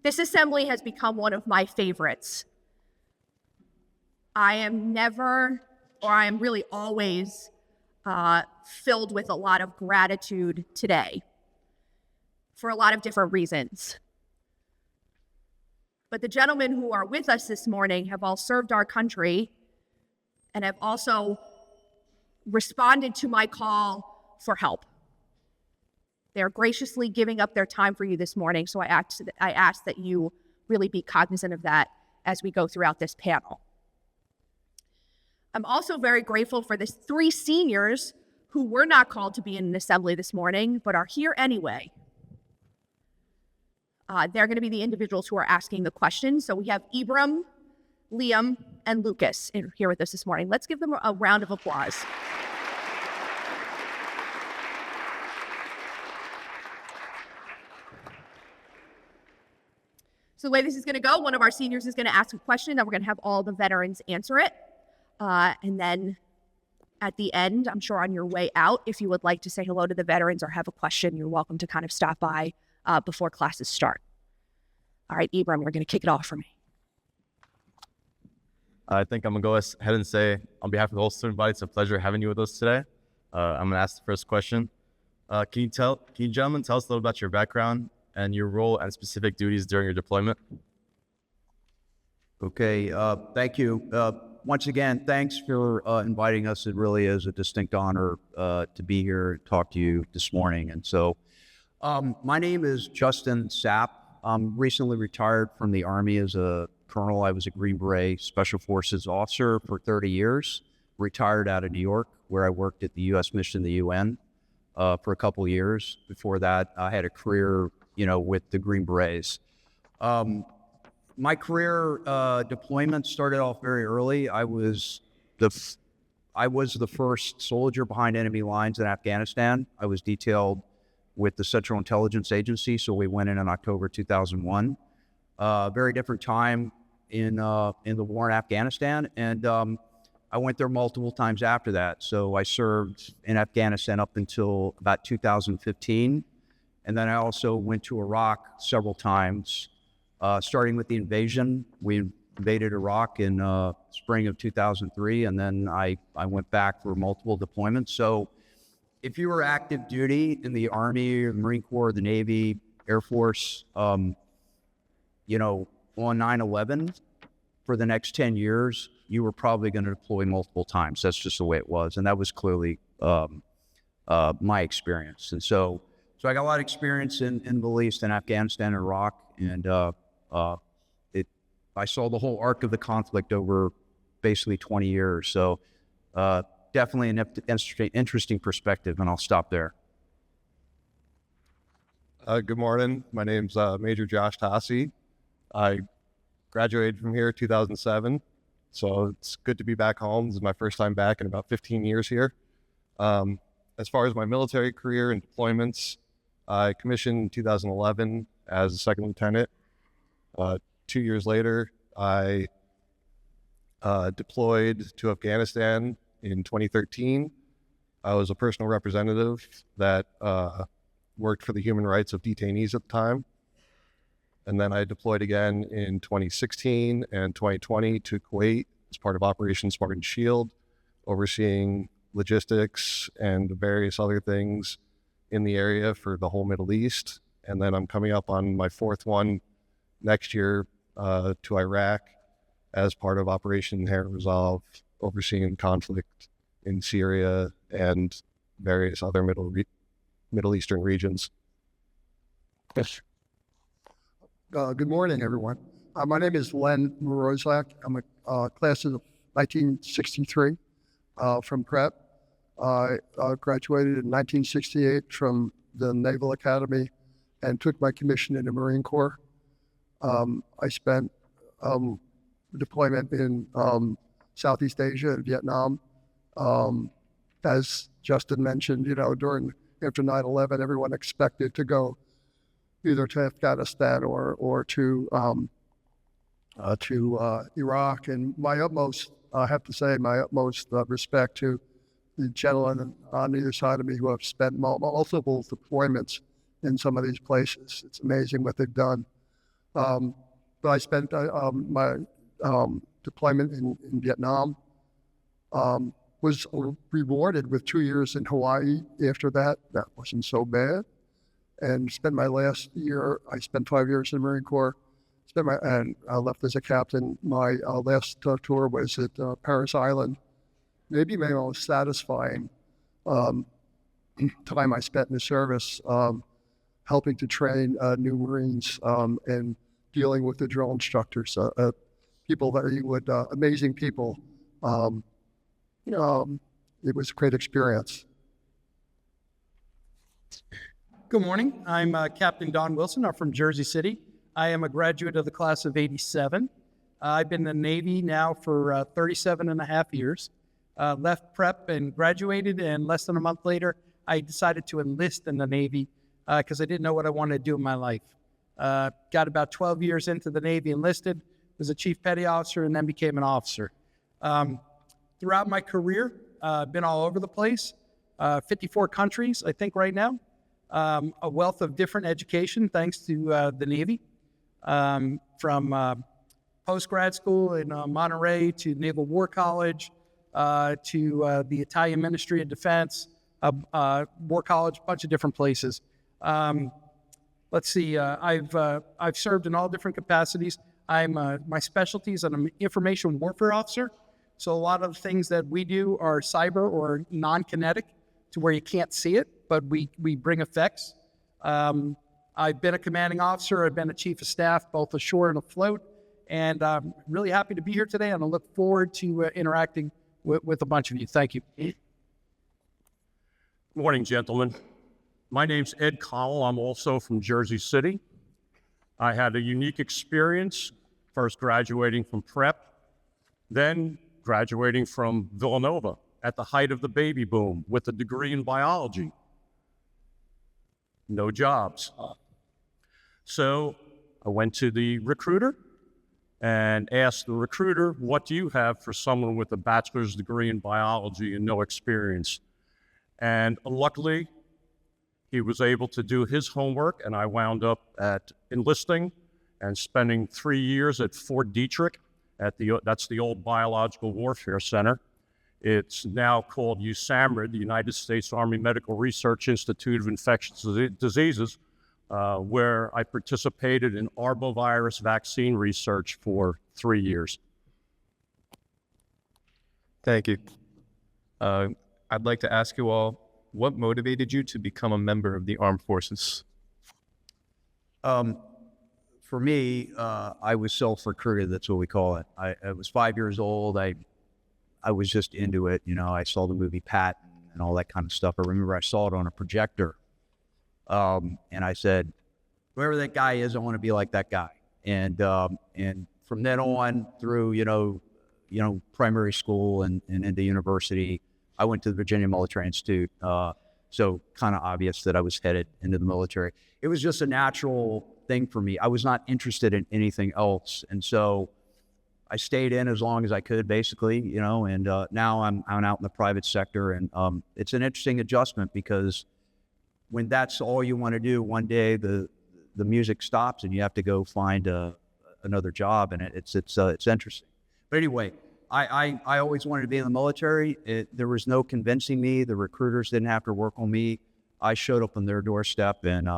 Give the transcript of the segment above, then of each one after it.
This assembly has become one of my favorites. I am really always filled with a lot of gratitude today for a lot of different reasons. But the gentlemen who are with us this morning have all served our country and have also responded to my call for help. They're graciously giving up their time for you this morning, so I ask that you really be cognizant of that as we go throughout this panel. I'm also very grateful for the 3 seniors who were not called to be in an assembly this morning, but are here anyway. They're going to be the individuals who are asking the questions. So we have Ibram, Liam, and Lucas here with us this morning. Let's give them a round of applause. So the way this is going to go, one of our seniors is going to ask a question, then we're going to have all the veterans answer it. And then at the end, I'm sure on your way out, if you would like to say hello to the veterans or have a question, you're welcome to kind of stop by before classes start. All right, Ibram, you're going to kick it off for me. I think I'm going to go ahead and say, on behalf of the whole student body, it's a pleasure having you with us today. I'm going to ask the first question. Can you gentlemen tell us a little about your background and your role and specific duties during your deployment? Okay, thank you. Once again, thanks for inviting us. It really is a distinct honor to be here and talk to you this morning. And so, my name is Justin Sapp. I'm recently retired from the Army as a colonel. I was a Green Beret Special Forces officer for 30 years, retired out of New York, where I worked at the U.S. mission, the UN, for a couple of years. Before that, I had a career, with the Green Berets. My career deployment started off very early. I was the first soldier behind enemy lines in Afghanistan. I was detailed with the Central Intelligence Agency, so we went in October 2001. Very different time in the war in Afghanistan, and I went there multiple times after that. So I served in Afghanistan up until about 2015, and then I also went to Iraq several times. Starting with the invasion, we invaded Iraq in spring of 2003, and then I went back for multiple deployments. So if you were active duty in the Army, or the Marine Corps, the Navy, Air Force, on 9/11, for the next 10 years, you were probably going to deploy multiple times. That's just the way it was, and that was clearly my experience. And so I got a lot of experience in the Middle East and Afghanistan and Iraq, and I saw the whole arc of the conflict over basically 20 years. So definitely an interesting perspective, and I'll stop there. Good morning. My name's Major Josh Tosi. I graduated from here 2007, so it's good to be back home. This is my first time back in about 15 years here. As far as my military career and deployments, I commissioned in 2011 as a second lieutenant. 2 years later, I deployed to Afghanistan in 2013. I was a personal representative that worked for the human rights of detainees at the time. And then I deployed again in 2016 and 2020 to Kuwait as part of Operation Spartan Shield, overseeing logistics and various other things in the area for the whole Middle East. And then I'm coming up on my 4th one next year to Iraq as part of Operation Inherent Resolve, overseeing conflict in Syria and various other Middle Eastern regions. Yes. Good morning, everyone. My name is Len Mrozak. I'm a class of 1963 from Capt. I graduated in 1968 from the Naval Academy and took my commission in the Marine Corps. I spent deployment in Southeast Asia and Vietnam. As Justin mentioned, after 9/11, everyone expected to go either to Afghanistan or to Iraq. And I have to say, my utmost respect to the gentlemen on either side of me who have spent multiple deployments in some of these places. It's amazing what they've done. But I spent my deployment in Vietnam. Was rewarded with 2 years in Hawaii after that. That wasn't so bad. And spent my last year, I spent 5 years in the Marine Corps. And I left as a captain. My last tour was at Paris Island. Maybe my most satisfying time I spent in the service, helping to train new Marines and dealing with the drill instructors, people that you would, amazing people. It was a great experience. Good morning. I'm Captain Don Wilson. I'm from Jersey City. I am a graduate of the class of 87. I've been in the Navy now for 37 and a half years. Left prep and graduated, and less than a month later, I decided to enlist in the Navy because I didn't know what I wanted to do in my life. Got about 12 years into the Navy, enlisted, was a chief petty officer, and then became an officer. Throughout my career, I've been all over the place, 54 countries, I think, right now. A wealth of different education, thanks to the Navy, from post-grad school in Monterey to Naval War College to the Italian Ministry of Defense, War College, a bunch of different places. Let's see, I've served in all different capacities. My specialty is an information warfare officer. So a lot of the things that we do are cyber or non-kinetic, to where you can't see it, but we bring effects. I've been a commanding officer. I've been a chief of staff, both ashore and afloat. And I'm really happy to be here today, and I look forward to interacting with a bunch of you. Thank you. Good morning, gentlemen. My name's Ed Connell. I'm also from Jersey City. I had a unique experience, first graduating from prep, then graduating from Villanova at the height of the baby boom with a degree in biology. No jobs. So I went to the recruiter and asked the recruiter, what do you have for someone with a bachelor's degree in biology and no experience? And luckily, he was able to do his homework, and I wound up at enlisting and spending 3 years at Fort Detrick that's the old Biological Warfare Center. It's now called USAMRIID, the United States Army Medical Research Institute of Infectious Diseases, where I participated in arbovirus vaccine research for 3 years. Thank you. I'd like to ask you all, what motivated you to become a member of the armed forces? For me, I was self-recruited. That's what we call it. I was 5 years old. I was just into it. You know, I saw the movie Pat and all that kind of stuff. I remember I saw it on a projector. And I said, whoever that guy is, I want to be like that guy. And from then on through, you know, primary school and into university, I went to the Virginia Military Institute. So kind of obvious that I was headed into the military. It was just a natural thing for me. I was not interested in anything else. And so I stayed in as long as I could, basically, you know, and now I'm out in the private sector. And it's an interesting adjustment, because when that's all you want to do, one day the music stops and you have to go find another job, and it's interesting. But anyway, I always wanted to be in the military. There was no convincing me. The recruiters didn't have to work on me. I showed up on their doorstep and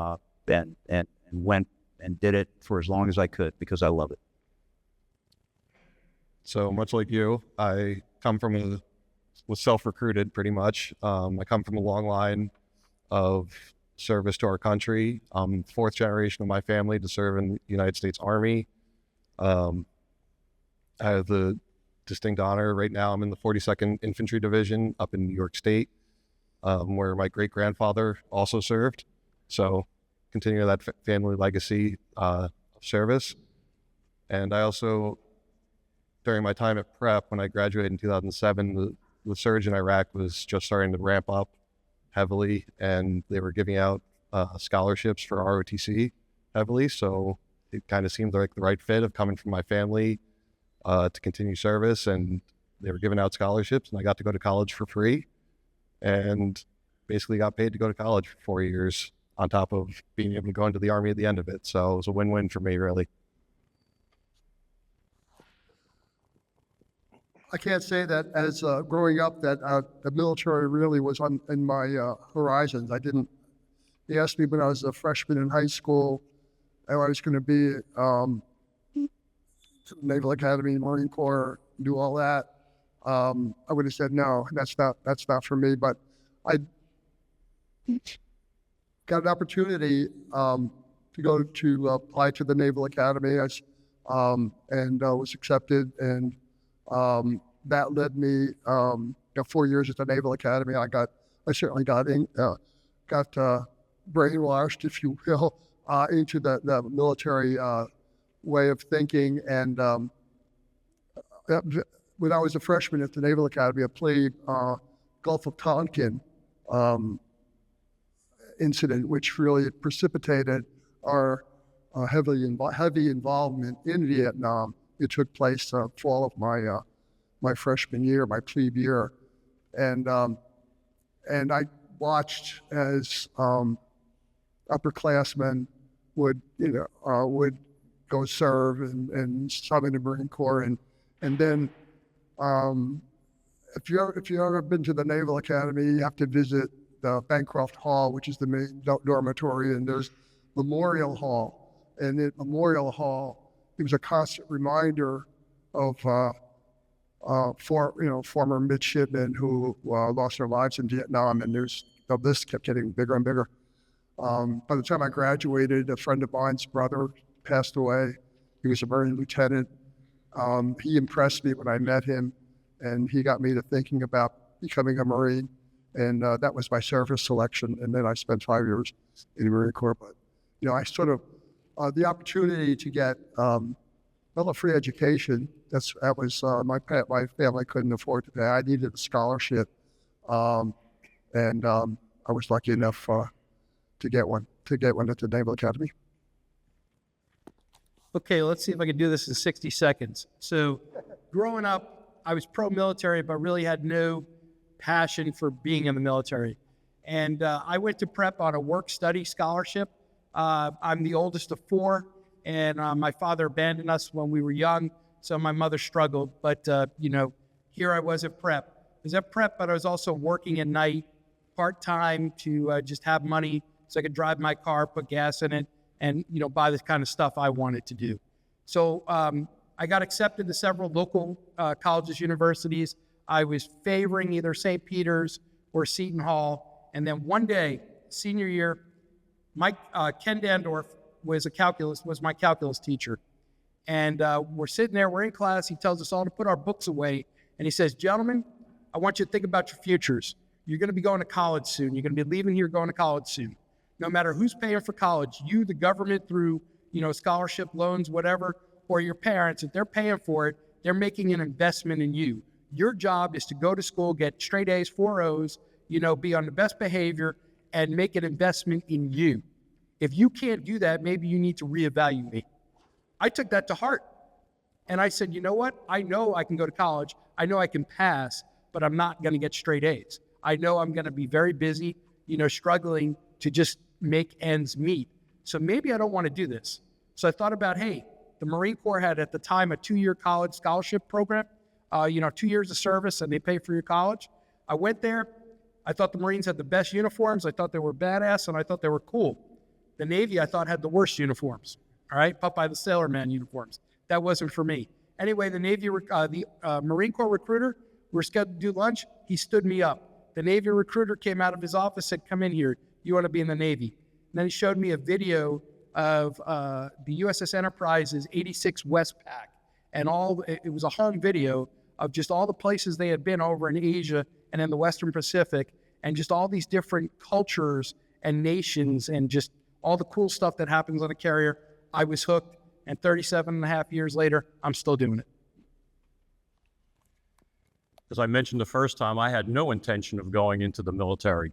went and did it for as long as I could, because I love it. So much like you, I was self-recruited pretty much. I come from a long line of service to our country. I'm fourth generation of my family to serve in the United States Army. I have the distinct honor right now. I'm in the 42nd Infantry Division up in New York State, where my great-grandfather also served. So continue that family legacy of service. And I also, during my time at prep, when I graduated in 2007, the surge in Iraq was just starting to ramp up heavily, and they were giving out scholarships for ROTC heavily. So it kind of seemed like the right fit of coming from my family to continue service, and they were giving out scholarships, and I got to go to college for free, and basically got paid to go to college for 4 years on top of being able to go into the Army at the end of it. So it was a win-win for me, really. I can't say that as growing up that the military really was in my horizons. They asked me when I was a freshman in high school how I was going to be Naval Academy, Marine Corps, do all that. I would have said no, that's not for me. But I got an opportunity to go to apply to the Naval Academy, and was accepted, and that led me 4 years at the Naval Academy. I certainly got brainwashed, if you will, into the military way of thinking. And when I was a freshman at the Naval Academy, I played Gulf of Tonkin incident, which really precipitated our heavy involvement in Vietnam. It took place fall of my freshman year, my plebe year, and I watched as upperclassmen would go serve and some in the Marine Corps, and then if you've ever been to the Naval Academy, you have to visit the Bancroft Hall, which is the main dormitory, and there's Memorial Hall. And at Memorial Hall, it was a constant reminder of former midshipmen who lost their lives in Vietnam, and the list kept getting bigger and bigger. By the time I graduated, a friend of mine's brother passed away. He was a Marine lieutenant. He impressed me when I met him, and he got me to thinking about becoming a Marine. And that was my service selection. And then I spent 5 years in the Marine Corps. But, I sort of, the opportunity to get a free education, that was my family couldn't afford to pay. I needed a scholarship. And I was lucky enough to get one at the Naval Academy. Okay, let's see if I can do this in 60 seconds. So growing up, I was pro-military, but really had no passion for being in the military. And I went to prep on a work-study scholarship. I'm the oldest of four, and my father abandoned us when we were young, so my mother struggled. But, here I was at prep. I was at prep, but I was also working at night, part-time, to just have money so I could drive my car, put gas in it, and, buy the kind of stuff I wanted to do. So I got accepted to several local colleges, universities. I was favoring either St. Peter's or Seton Hall. And then one day, senior year, Ken Dandorf was my calculus teacher. And we're sitting there, we're in class. He tells us all to put our books away. And he says, gentlemen, I want you to think about your futures. You're going to be going to college soon. You're going to be leaving here, going to college soon. No matter who's paying for college, you, the government, through, scholarship, loans, whatever, or your parents, if they're paying for it, they're making an investment in you. Your job is to go to school, get straight A's, 4 O's, be on the best behavior, and make an investment in you. If you can't do that, maybe you need to reevaluate. I took that to heart. And I said, you know what? I know I can go to college. I know I can pass, but I'm not going to get straight A's. I know I'm going to be very busy, struggling to just make ends meet. So maybe I don't want to do this. So I thought about, hey, the Marine Corps had at the time a 2-year college scholarship program, 2 years of service, and they pay for your college. I went there. I thought the Marines had the best uniforms. I thought they were badass, and I thought they were cool. The Navy, I thought, had the worst uniforms. All right, Popeye the Sailor Man uniforms. That wasn't for me. Anyway, the Marine Corps recruiter, we were scheduled to do lunch. He stood me up. The Navy recruiter came out of his office, said, "Come in here. You want to be in the Navy?" And then he showed me a video of the USS Enterprise's 86 Westpac, and it was a home video of just all the places they had been over in Asia and in the Western Pacific, and just all these different cultures and nations, and just all the cool stuff that happens on a carrier. I was hooked, and 37 and a half years later, I'm still doing it. As I mentioned the first time, I had no intention of going into the military.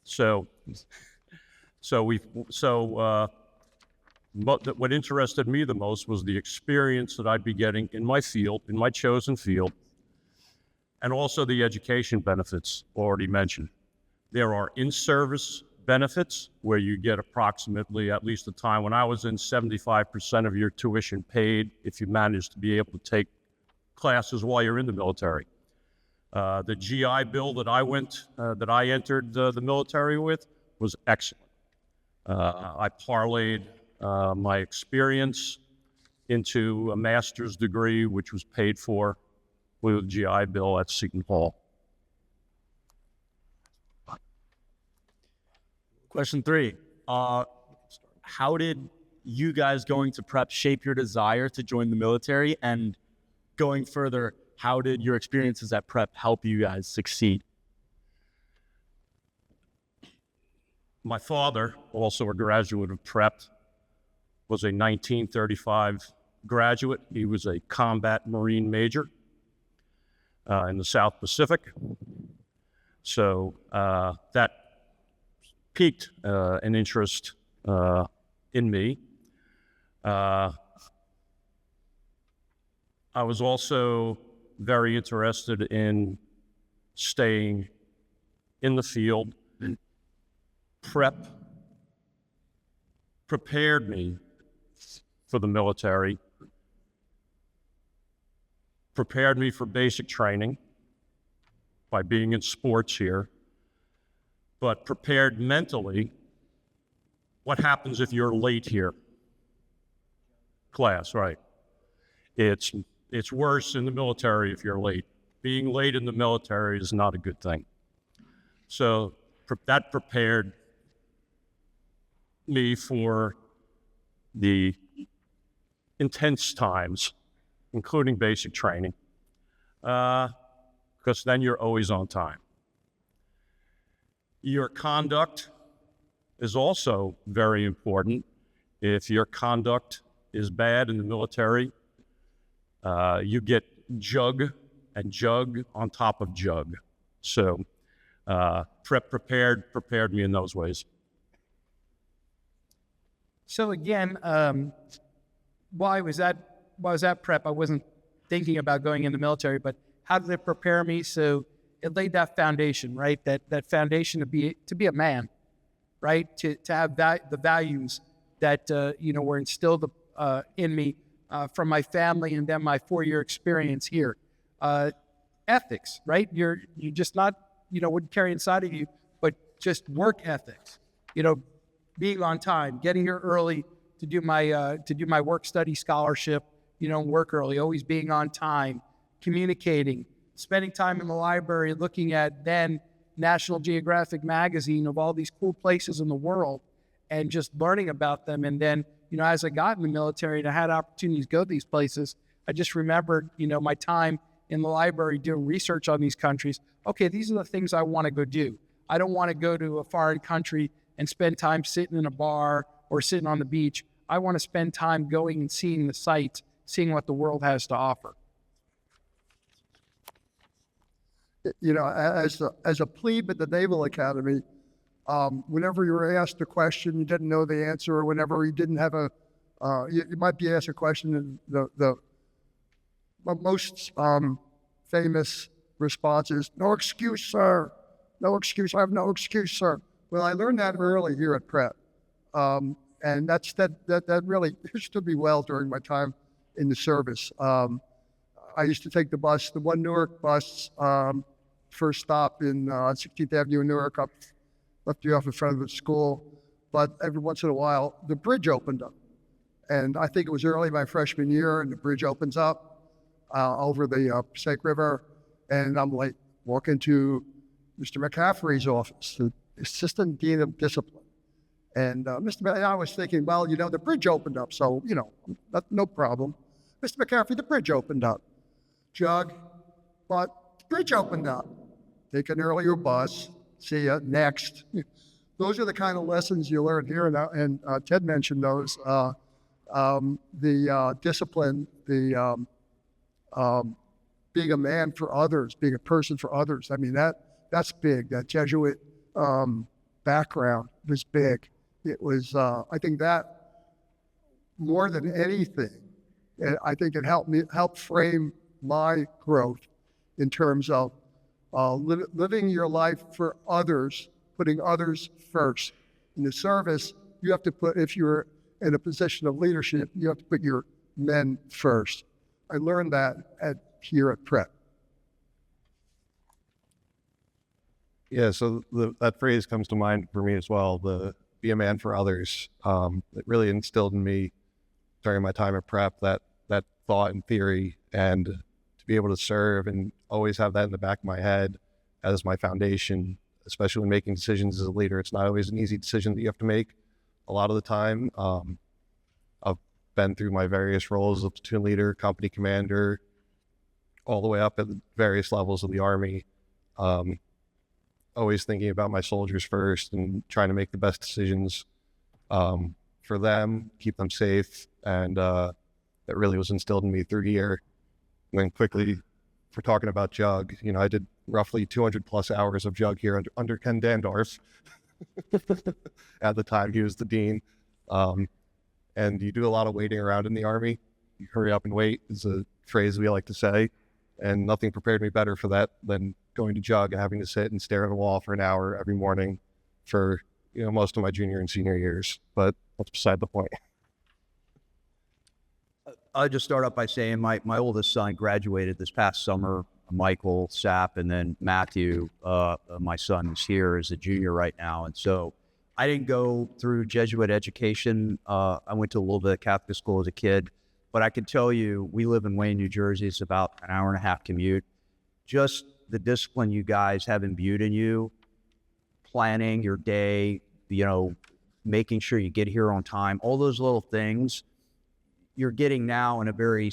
So what interested me the most was the experience that I'd be getting in my field, in my chosen field, and also the education benefits already mentioned. There are in-service benefits where you get approximately, at least the time when I was in, 75% of your tuition paid if you manage to be able to take classes while you're in the military. The GI Bill that I entered the military with was excellent. I parlayed my experience into a master's degree, which was paid for with a GI Bill at Seton Hall. Question 3. How did you guys going to prep shape your desire to join the military? And going further, how did your experiences at prep help you guys succeed? My father, also a graduate of prep, was a 1935 graduate. He was a combat Marine major in the South Pacific. So that piqued an interest in me. I was also very interested in staying in the field. Prep prepared me for the military, prepared me for basic training by being in sports here, but prepared mentally what happens if you're late here. Class, right. It's worse in the military if you're late. Being late in the military is not a good thing. So that prepared me for the intense times, including basic training, because then you're always on time. Your conduct is also very important. If your conduct is bad in the military, you get jug and jug on top of jug. So prep prepared me in those ways. So again, while I was at prep, I wasn't thinking about going in the military, but how did it prepare me? So it laid that foundation, right? That foundation to be a man, right? To have the values that were instilled in me from my family and then my 4-year experience here. Ethics, right? You just not wouldn't carry inside of you, but just work ethics. Being on time, getting here early to do my work study scholarship, work early, always being on time, communicating, spending time in the library, looking at then National Geographic magazine of all these cool places in the world and just learning about them. And then, as I got in the military and I had opportunities to go to these places, I just remembered, my time in the library doing research on these countries. Okay, these are the things I want to go do. I don't want to go to a foreign country and spend time sitting in a bar or sitting on the beach. I want to spend time going and seeing the sights, seeing what the world has to offer. As a plebe at the Naval Academy, whenever you were asked a question, you didn't know the answer, or whenever you didn't have you might be asked a question, and the most famous response is, "No excuse, sir. No excuse. I have no excuse, sir." Well, I learned that early here at Prep, and that really stood me well during my time in the service. I used to take the bus, the one Newark bus, first stop in 16th Avenue in Newark. I left you off in front of the school, but every once in a while, the bridge opened up. And I think it was early my freshman year, and the bridge opens up over the Passaic River, and I'm like walking to Mr. McCaffrey's office, the Assistant Dean of Discipline. And I was thinking, well, the bridge opened up, so, no problem. Mr. McCaffrey, the bridge opened up. Jug, but the bridge opened up. Take an earlier bus, see ya, next. Those are the kind of lessons you learn here, and Ted mentioned those. The discipline, the being a man for others, being a person for others. I mean, that's big. That Jesuit background was big. It was, I think that more than anything, I think it helped frame my growth in terms of living your life for others, putting others first. In the service, you have to if you're in a position of leadership, you have to put your men first. I learned that at here at Prep? Yeah, so that phrase comes to mind for me as well, the be a man for others. It really instilled in me during my time at Prep that thought and theory, and to be able to serve and always have that in the back of my head as my foundation, especially when making decisions as a leader. It's not always an easy decision that you have to make a lot of the time. I've been through my various roles of platoon leader, company commander, all the way up at the various levels of the Army. Always thinking about my soldiers first and trying to make the best decisions for them, keep them safe. And that really was instilled in me through here. And then quickly, for talking about Jug, I did roughly 200 plus hours of Jug here under Ken Dandorf. At the time, he was the dean. And you do a lot of waiting around in the Army. You hurry up and wait is a phrase we like to say. And nothing prepared me better for that than going to Jug and having to sit and stare at a wall for an hour every morning for most of my junior and senior years. But that's beside the point. I'll just start off by saying my oldest son graduated this past summer, Michael Sapp, and then Matthew, my son, is here as a junior right now. And so I didn't go through Jesuit education. I went to a little bit of Catholic school as a kid, but I can tell you, we live in Wayne, New Jersey. It's about an hour and a half commute. Just the discipline you guys have imbued in you, planning your day, making sure you get here on time, all those little things you're getting now in a very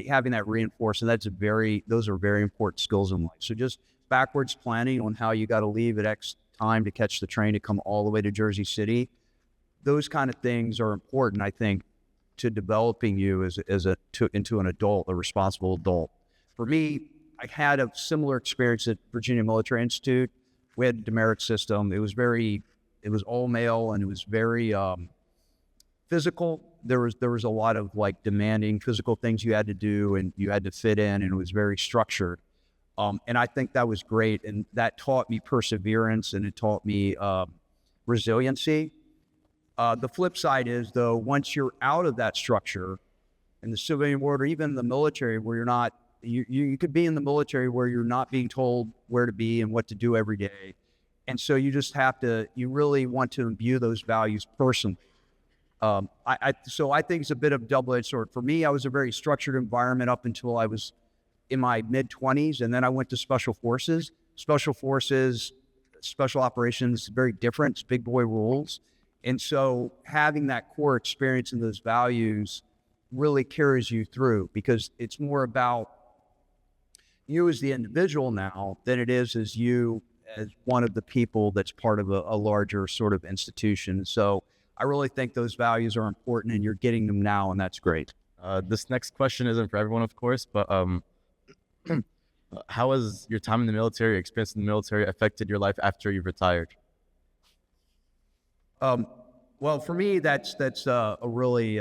having that reinforced. And those are very important skills in life. So just backwards planning on how you got to leave at X time to catch the train to come all the way to Jersey City. Those kind of things are important, I think, to developing you into an adult, a responsible adult. For me, I had a similar experience at Virginia Military Institute. We had a demerit system. It was all male, and it was very physical. There was a lot of demanding physical things you had to do, and you had to fit in, and it was very structured. And I think that was great, and that taught me perseverance, and it taught me resiliency. The flip side is, though, once you're out of that structure in the civilian world, or even in the military, where you're not, you could be in the military where you're not being told where to be and what to do every day. And so you just you really want to imbue those values personally. So I think it's a bit of a double-edged sword. For me, I was a very structured environment up until I was in my mid-20s, and then I went to Special Forces. Special Forces, Special Operations, very different. It's big boy rules. And so having that core experience and those values really carries you through, because it's more about you as the individual now than it is as you as one of the people that's part of a larger sort of institution. So I really think those values are important, and you're getting them now, and that's great. This next question isn't for everyone, of course, but how has your time in the military, experience in the military, affected your life after you've retired? Well, for me, that's a really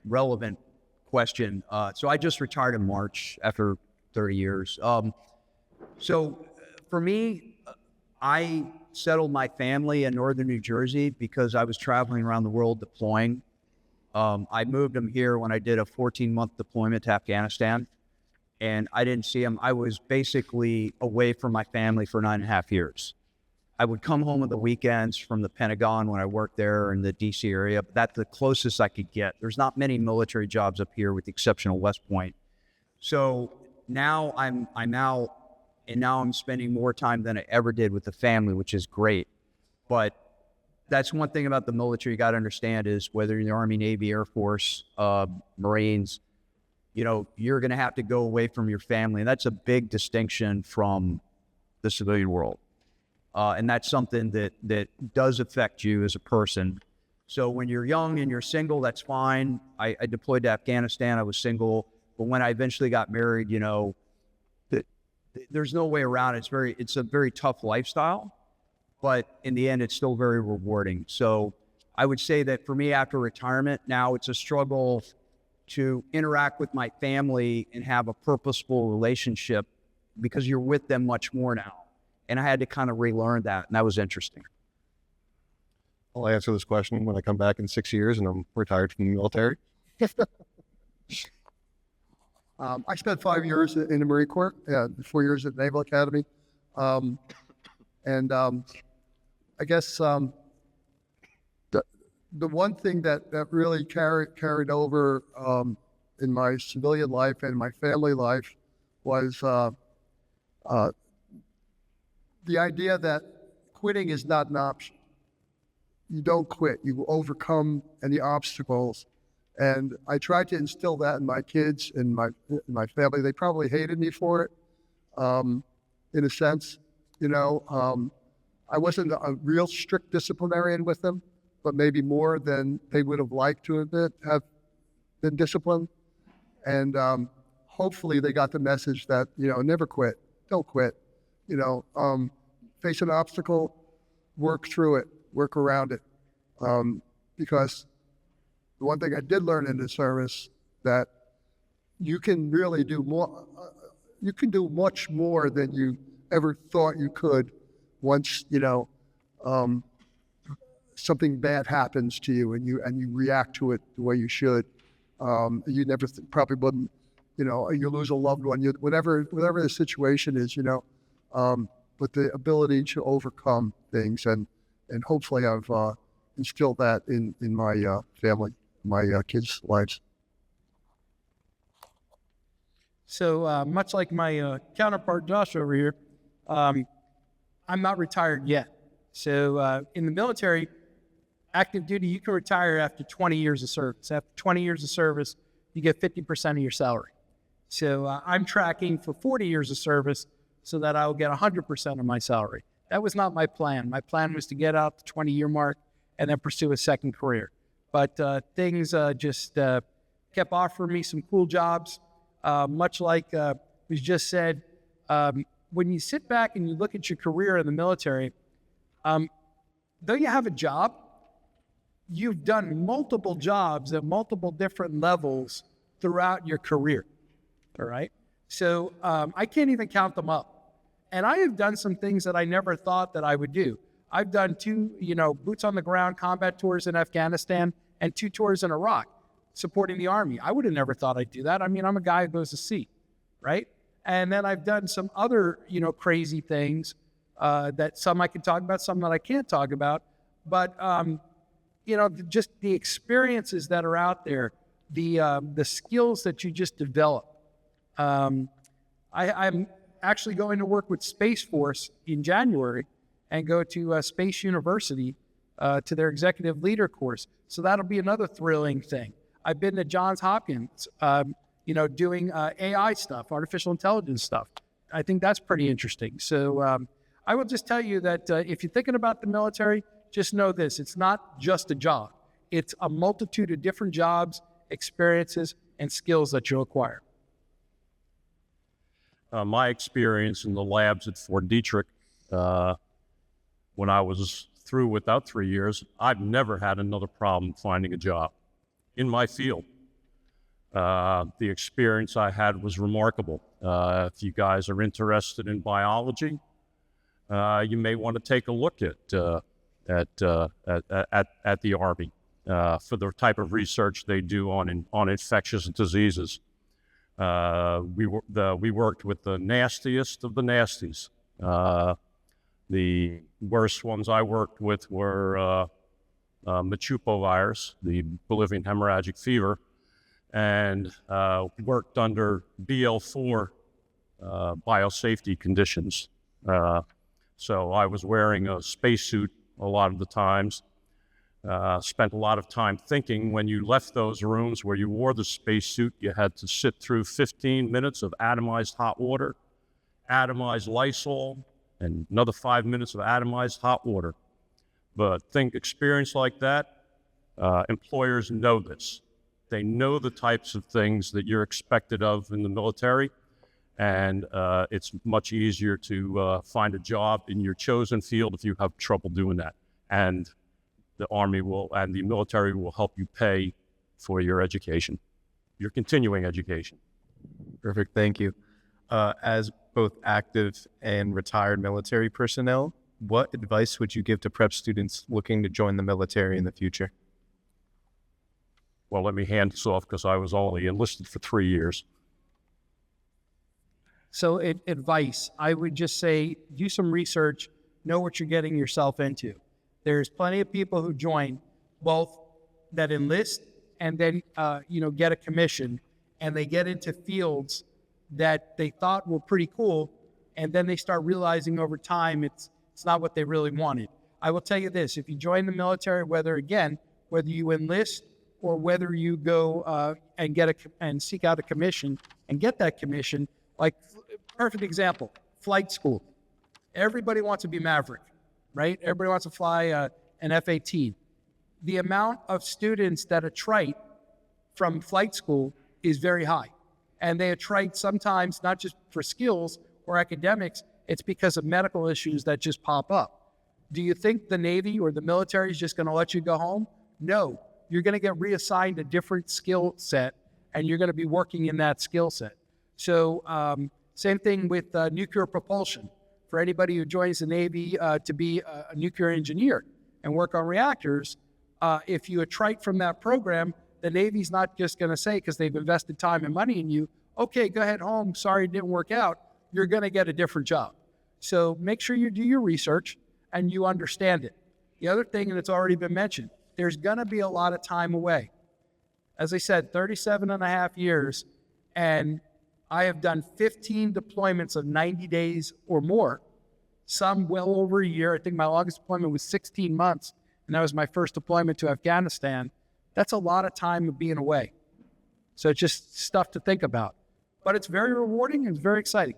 relevant question. So I just retired in March after 30 years. So for me, I settled my family in northern New Jersey because I was traveling around the world deploying. I moved them here when I did a 14-month deployment to Afghanistan, and I didn't see them. I was basically away from my family for 9.5 years. I would come home on the weekends from the Pentagon when I worked there in the DC area, but that's the closest I could get. There's not many military jobs up here with the exception of West Point. So now I'm spending more time than I ever did with the family, which is great. But that's one thing about the military you got to understand is whether you're in the Army, Navy, Air Force, Marines, you're going to have to go away from your family. And that's a big distinction from the civilian world. And that's something that does affect you as a person. So when you're young and you're single, that's fine. I deployed to Afghanistan. I was single. But when I eventually got married, there's no way around it. It's a very tough lifestyle. But in the end, it's still very rewarding. So I would say that for me, after retirement, now it's a struggle to interact with my family and have a purposeful relationship because you're with them much more now. And I had to kind of relearn that, and that was interesting. I'll answer this question when I come back in 6 years and I'm retired from the military. I spent 5 years in the Marine Corps, 4 years at Naval Academy. I guess the one thing that really carried over in my civilian life and my family life was the idea that quitting is not an option. You don't quit. You overcome any obstacles. And I tried to instill that in my kids and my family. They probably hated me for it, in a sense. I wasn't a real strict disciplinarian with them, but maybe more than they would have liked to have been disciplined. And hopefully they got the message that, never quit. Don't quit. Face an obstacle, work through it, work around it. Because the one thing I did learn in the service, that you can really do more, you can do much more than you ever thought you could once, something bad happens to you and you react to it the way you should. You never probably wouldn't, you lose a loved one, whatever the situation is, but the ability to overcome things and hopefully I've instilled that in my family, my kids' lives. So much like my counterpart Josh over here, I'm not retired yet. So in the military, active duty, you can retire after 20 years of service. After 20 years of service, you get 50% of your salary. So I'm tracking for 40 years of service so that I will get 100% of my salary. That was not my plan. My plan was to get out the 20-year mark and then pursue a second career. But things just kept offering me some cool jobs. Much like was just said, when you sit back and you look at your career in the military, though you have a job, you've done multiple jobs at multiple different levels throughout your career, all right? So I can't even count them up. And I have done some things that I never thought that I would do. I've done 2, boots on the ground combat tours in Afghanistan and 2 tours in Iraq supporting the Army. I would have never thought I'd do that. I mean, I'm a guy who goes to sea, right? And then I've done some other, crazy things that some I can talk about, some that I can't talk about. But, just the experiences that are out there, the skills that you just develop. I'm actually going to work with Space Force in January and go to Space University to their executive leader course. So that'll be another thrilling thing. I've been to Johns Hopkins, doing AI stuff, artificial intelligence stuff. I think that's pretty interesting. So I will just tell you that if you're thinking about the military, just know this, it's not just a job. It's a multitude of different jobs, experiences, and skills that you'll acquire. My experience in the labs at Fort Detrick, when I was through with that 3 years, I've never had another problem finding a job in my field. The experience I had was remarkable. If you guys are interested in biology, you may want to take a look at the Army for the type of research they do on infectious diseases. We worked with the nastiest of the nasties. The worst ones I worked with were Machupo virus, the Bolivian hemorrhagic fever, and worked under BL4 biosafety conditions. So I was wearing a spacesuit a lot of the times. Spent a lot of time thinking when you left those rooms where you wore the spacesuit, you had to sit through 15 minutes of atomized hot water, atomized Lysol, and another 5 minutes of atomized hot water. But experience like that, employers know this. They know the types of things that you're expected of in the military, and it's much easier to find a job in your chosen field if you have trouble doing that. And the Army and the military will help you pay for your education, your continuing education. Perfect, thank you. As both active and retired military personnel, what advice would you give to prep students looking to join the military in the future? Well, let me hand this off because I was only enlisted for 3 years. So advice, I would just say, do some research, know what you're getting yourself into. There's plenty of people who join, both that enlist and then, get a commission, and they get into fields that they thought were pretty cool, and then they start realizing over time it's not what they really wanted. I will tell you this, if you join the military, whether you enlist or whether you go and seek out a commission and get that commission, like perfect example, flight school. Everybody wants to be Maverick, right? Everybody wants to fly an F-18. The amount of students that attrite from flight school is very high. And they attrite sometimes not just for skills or academics, it's because of medical issues that just pop up. Do you think the Navy or the military is just going to let you go home? No. You're going to get reassigned a different skill set, and you're going to be working in that skill set. So same thing with nuclear propulsion. For anybody who joins the Navy to be a nuclear engineer and work on reactors, if you attrite from that program, the Navy's not just going to say, because they've invested time and money in you, okay, go ahead home, sorry it didn't work out. You're going to get a different job. So make sure you do your research and you understand it. The other thing, and it's already been mentioned, there's going to be a lot of time away. As I said, 37 and a half years, and I have done 15 deployments of 90 days or more, some well over a year. I think my longest deployment was 16 months, and that was my first deployment to Afghanistan. That's a lot of time of being away. So it's just stuff to think about. But it's very rewarding and it's very exciting.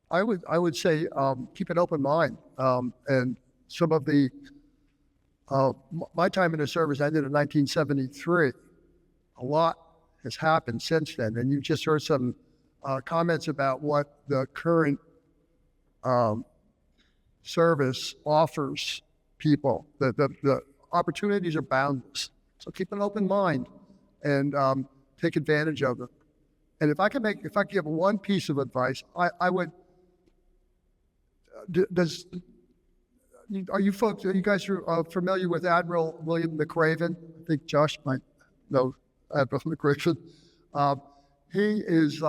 I would say keep an open mind. And some of my time in the service ended in 1973. A lot has happened since then. And you just heard some comments about what the current service offers people. The opportunities are boundless. So keep an open mind and take advantage of them. And if I could give one piece of advice, I would. Are you guys familiar with Admiral William McRaven? I think Josh might know Admiral McRaven. He is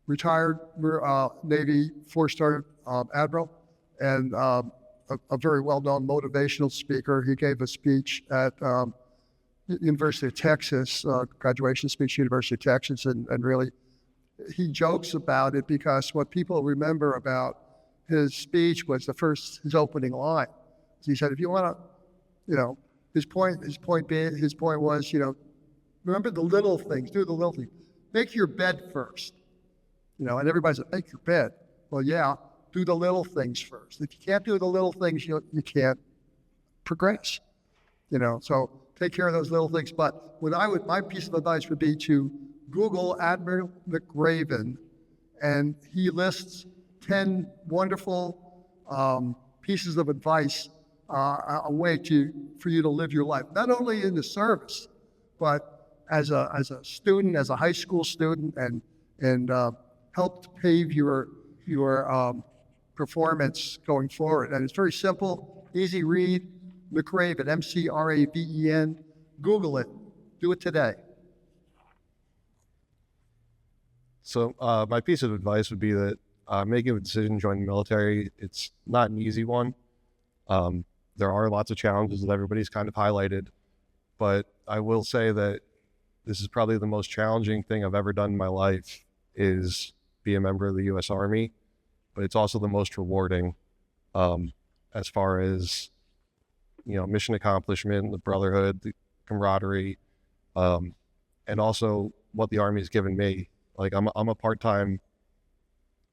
retired Navy 4-star admiral and a very well-known motivational speaker. He gave a speech at University of Texas, graduation speech, University of Texas, and really he jokes about it because what people remember about his speech was his opening line. He said, if you want to, his point was, remember the little things, do the little things. Make your bed first. And everybody's like, make your bed. Well, yeah, do the little things first. If you can't do the little things, you can't progress. So take care of those little things. But my piece of advice would be to Google Admiral McRaven, and he lists 10 wonderful pieces of advice, a way for you to live your life, not only in the service, but as a student, as a high school student, and help to pave your performance going forward. And it's very simple, easy read. McRaven, McRaven. Google it. Do it today. So my piece of advice would be that making a decision to join the military, it's not an easy one. There are lots of challenges that everybody's kind of highlighted, but I will say that this is probably the most challenging thing I've ever done in my life, is be a member of the U.S. Army, but it's also the most rewarding as far as, mission accomplishment, the brotherhood, the camaraderie, and also what the Army has given me. Like I'm a part-time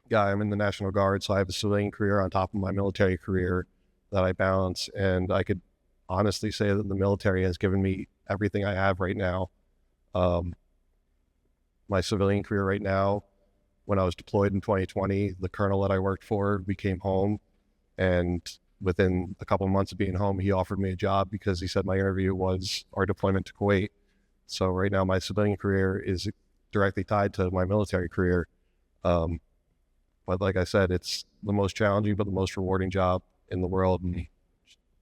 guy. I'm in the National Guard, so I have a civilian career on top of my military career that I balance. And I could honestly say that the military has given me everything I have right now. My civilian career right now, when I was deployed in 2020, the colonel that I worked for, we came home, and within a couple of months of being home, he offered me a job because he said my interview was our deployment to Kuwait. So right now my civilian career is directly tied to my military career. But like I said, it's the most challenging but the most rewarding job in the world, and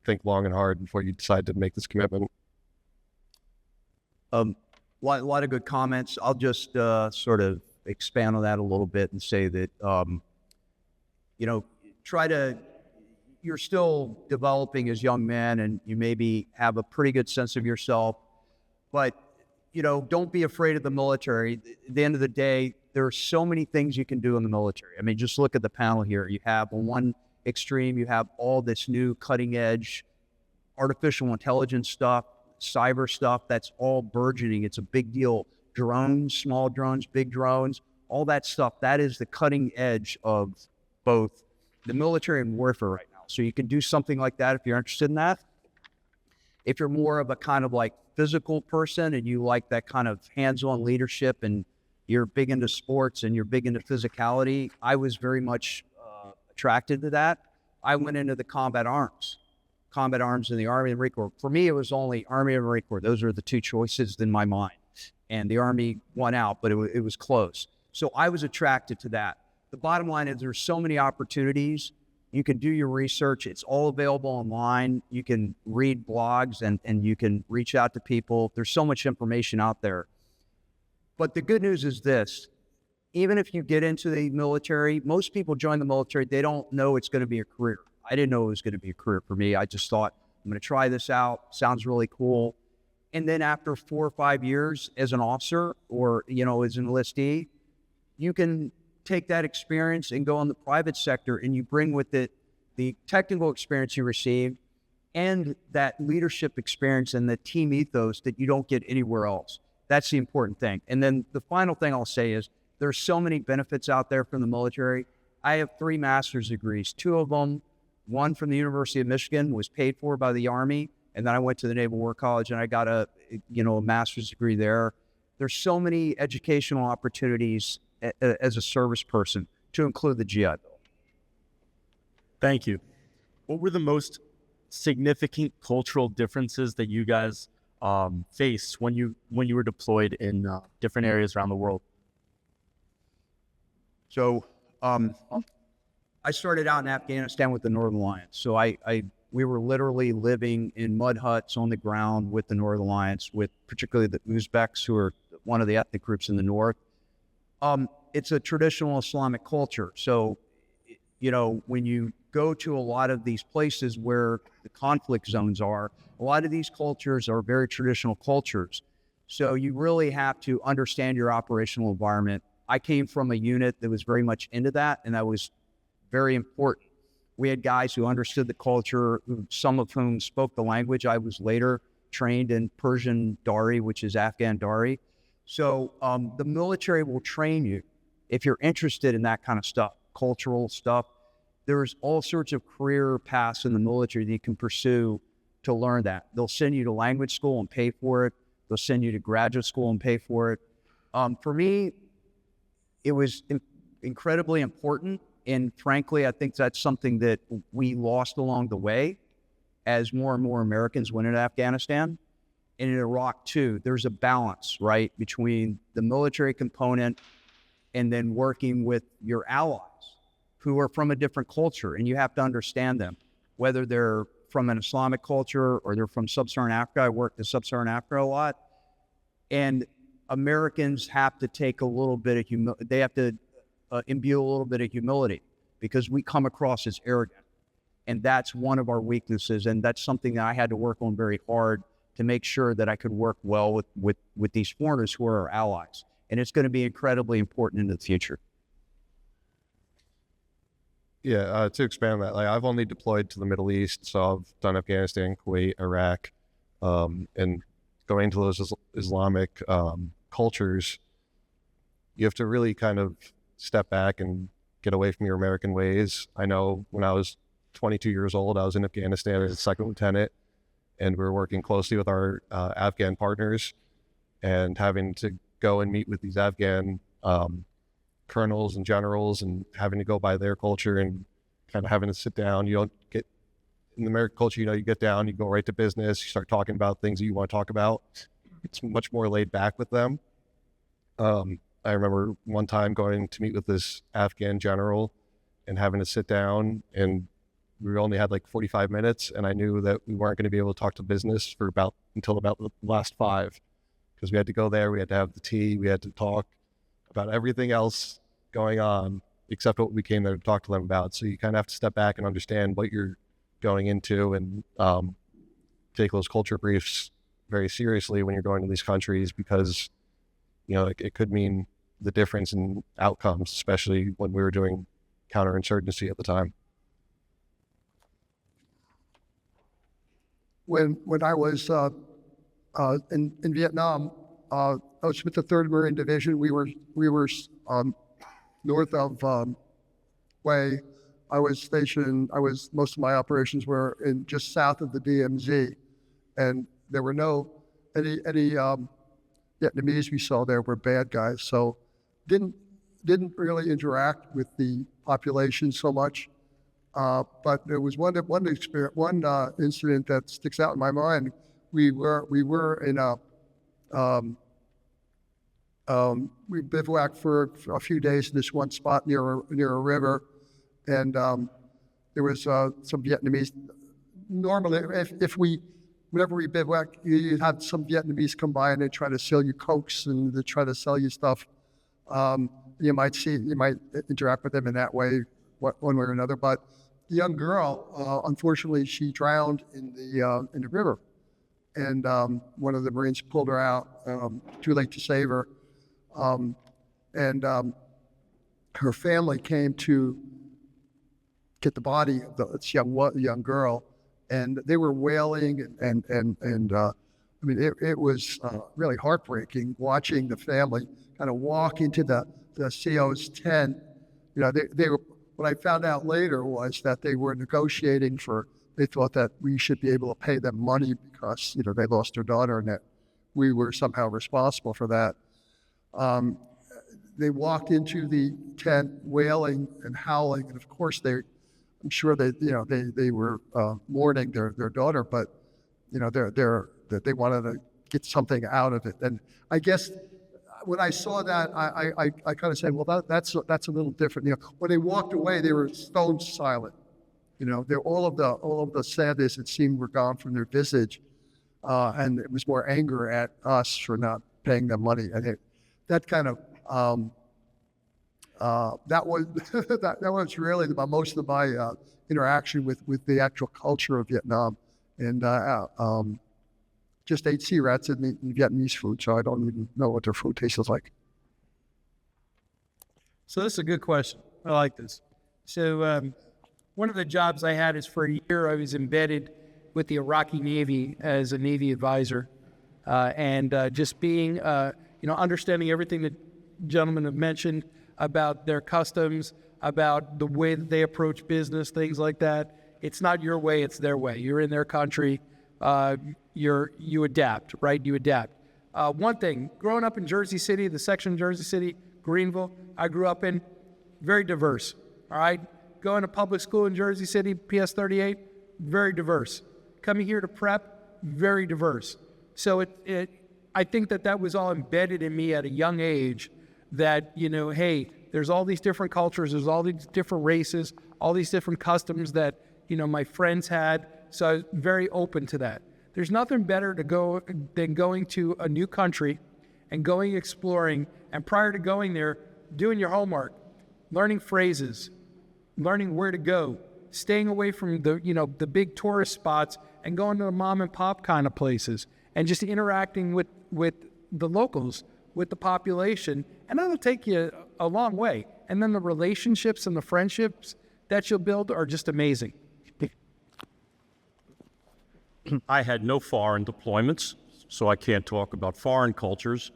think long and hard before you decide to make this commitment. A lot of good comments. I'll just sort of expand on that a little bit and say that, you know, you're still developing as young men, and you maybe have a pretty good sense of yourself, but, you know, don't be afraid of the military. At the end of the day, there are so many things you can do in the military. I mean, just look at the panel here. You have on one extreme, you have all this new cutting edge artificial intelligence stuff, cyber stuff, that's all burgeoning. It's a big deal. Drones, small drones, big drones, all that stuff, that is the cutting edge of both the military and warfare right now. So you can do something like that if you're interested in that. If you're more of a kind of like physical person and you like that kind of hands-on leadership and you're big into sports and you're big into physicality, I was very much attracted to that. I went into the combat arms in the Army and Marine Corps. For me, it was only Army and Marine Corps. Those are the two choices in my mind. And the Army won out, but it was close. So I was attracted to that. The bottom line is there's so many opportunities. You can do your research. It's all available online. You can read blogs and you can reach out to people. There's so much information out there. But the good news is this. Even if you get into the military, most people join the military, they don't know it's going to be a career. I didn't know it was going to be a career for me. I just thought, I'm going to try this out. Sounds really cool. And then after 4 or 5 years as an officer or, you know, as an enlistee, you can take that experience and go in the private sector, and you bring with it the technical experience you received and that leadership experience and the team ethos that you don't get anywhere else. That's the important thing. And then the final thing I'll say is there's so many benefits out there from the military. I have 3 master's degrees. 2 of them, one from the University of Michigan, was paid for by the Army. And then I went to the Naval War College and I got a master's degree there. There's so many educational opportunities as a service person, to include the GI Bill. Thank you. What were the most significant cultural differences that you guys faced when you were deployed in different areas around the world? So I started out in Afghanistan with the Northern Alliance. So we were literally living in mud huts on the ground with the Northern Alliance, with particularly the Uzbeks, who are one of the ethnic groups in the north. It's a traditional Islamic culture. So, you know, when you go to a lot of these places where the conflict zones are, a lot of these cultures are very traditional cultures. So you really have to understand your operational environment. I came from a unit that was very much into that, and that was very important. We had guys who understood the culture, some of whom spoke the language. I was later trained in Persian Dari, which is Afghan Dari. So the military will train you if you're interested in that kind of stuff, cultural stuff. There's all sorts of career paths in the military that you can pursue to learn that. They'll send you to language school and pay for it. They'll send you to graduate school and pay for it. For me, it was incredibly important. And frankly, I think that's something that we lost along the way as more and more Americans went into Afghanistan. And in Iraq too, there's a balance, right, between the military component and then working with your allies who are from a different culture. And you have to understand them, whether they're from an Islamic culture or they're from Sub-Saharan Africa. I worked in Sub-Saharan Africa a lot. And Americans have to take a little bit of humility. They have to imbue a little bit of humility, because we come across as arrogant. And that's one of our weaknesses. And that's something that I had to work on very hard to make sure that I could work well with these foreigners who are our allies. And it's going to be incredibly important in the future. Yeah, to expand on that, like I've only deployed to the Middle East, so I've done Afghanistan, Kuwait, Iraq, and going to those Islamic cultures, you have to really kind of step back and get away from your American ways. I know when I was 22 years old, I was in Afghanistan as a second lieutenant, and we were working closely with our Afghan partners and having to go and meet with these Afghan colonels and generals and having to go by their culture and kind of having to sit down. You don't get, in the American culture, you know, you get down, you go right to business, you start talking about things that you want to talk about. It's much more laid back with them. I remember one time going to meet with this Afghan general and having to sit down, and we only had like 45 minutes, and I knew that we weren't going to be able to talk to business for until about the last 5, because we had to go there, we had to have the tea, we had to talk about everything else going on except what we came there to talk to them about. So you kind of have to step back and understand what you're going into, and take those culture briefs very seriously when you're going to these countries, because, you know, it could mean the difference in outcomes, especially when we were doing counterinsurgency at the time. When I was in Vietnam, I was with the 3rd Marine Division. We were north of Hue. Most of my operations were in just south of the DMZ, and there were any Vietnamese we saw there were bad guys. So didn't really interact with the population so much. But there was one incident that sticks out in my mind. We were in we bivouacked for a few days in this one spot near a river, and there was some Vietnamese. Normally, whenever we bivouac, you'd have some Vietnamese come by and they try to sell you cokes and they try to sell you stuff. You might interact with them in that way, one way or another. But the young girl, unfortunately, she drowned in the river, and one of the Marines pulled her out. Too late to save her, and her family came to get the body of this young girl, and they were wailing, and I mean, it was really heartbreaking watching the family kind of walk into the CO's tent. You know, they were. What I found out later was that they were negotiating they thought that we should be able to pay them money because, you know, they lost their daughter and that we were somehow responsible for that. They walked into the tent wailing and howling, and of course I'm sure they were mourning their daughter, but, you know, they wanted to get something out of it. And I guess when I saw that, I kind of said, well, that's a little different. You know, when they walked away, they were stone silent. You know, all of the sadness, it seemed, were gone from their visage, and it was more anger at us for not paying them money. And that kind of that was really most of my interaction with the actual culture of Vietnam, and just ate sea rats and eaten Vietnamese food, so I don't even know what their food tastes like. So this is a good question. I like this. So one of the jobs I had is for a year I was embedded with the Iraqi Navy as a Navy advisor, and just being, understanding everything that gentlemen have mentioned about their customs, about the way that they approach business, things like that. It's not your way, it's their way. You're in their country. You adapt, right? You adapt. One thing, growing up in Jersey City, the section of Jersey City, Greenville, I grew up in, very diverse, all right? Going to public school in Jersey City, PS 38, very diverse. Coming here to prep, very diverse. So I think that was all embedded in me at a young age, that, you know, hey, there's all these different cultures, there's all these different races, all these different customs that, you know, my friends had. So I was very open to that. There's nothing better than going to a new country and going exploring, and prior to going there, doing your homework, learning phrases, learning where to go, staying away from the big tourist spots and going to the mom and pop kind of places, and just interacting with the locals, with the population, and that'll take you a long way. And then the relationships and the friendships that you'll build are just amazing. I had no foreign deployments, so I can't talk about foreign cultures,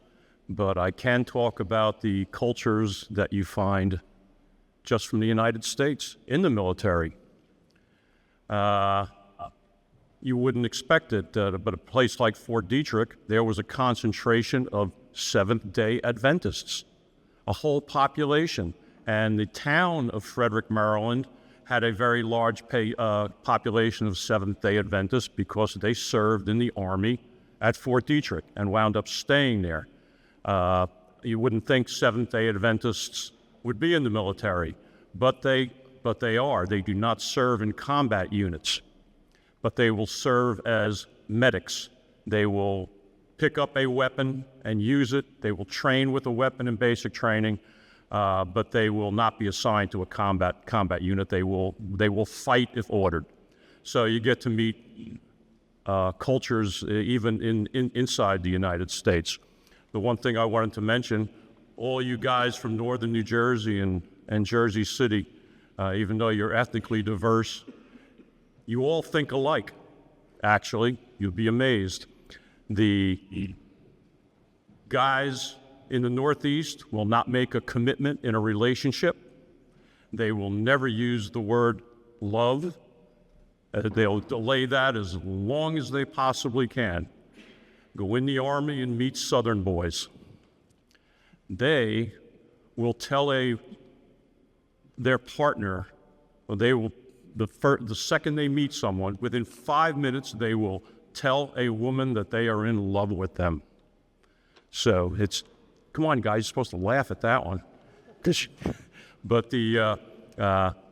but I can talk about the cultures that you find just from the United States in the military. You wouldn't expect it, but a place like Fort Detrick, there was a concentration of Seventh-day Adventists, a whole population. And the town of Frederick, Maryland, had a very large population of Seventh-day Adventists because they served in the Army at Fort Detrick and wound up staying there. You wouldn't think Seventh-day Adventists would be in the military, but they are. They do not serve in combat units, but they will serve as medics. They will pick up a weapon and use it. They will train with a weapon in basic training, but they will not be assigned to a combat unit. They will fight if ordered. So you get to meet cultures even inside the United States. The one thing I wanted to mention, all you guys from northern New Jersey and Jersey City, even though you're ethnically diverse, you all think alike. Actually, you'll be amazed. The guys in the Northeast will not make a commitment in a relationship. They will never use the word love. They'll delay that as long as they possibly can. Go in the Army and meet Southern boys. They will tell their partner, or they will, the second they meet someone, within 5 minutes, they will tell a woman that they are in love with them. So it's, come on, guys, you're supposed to laugh at that one. But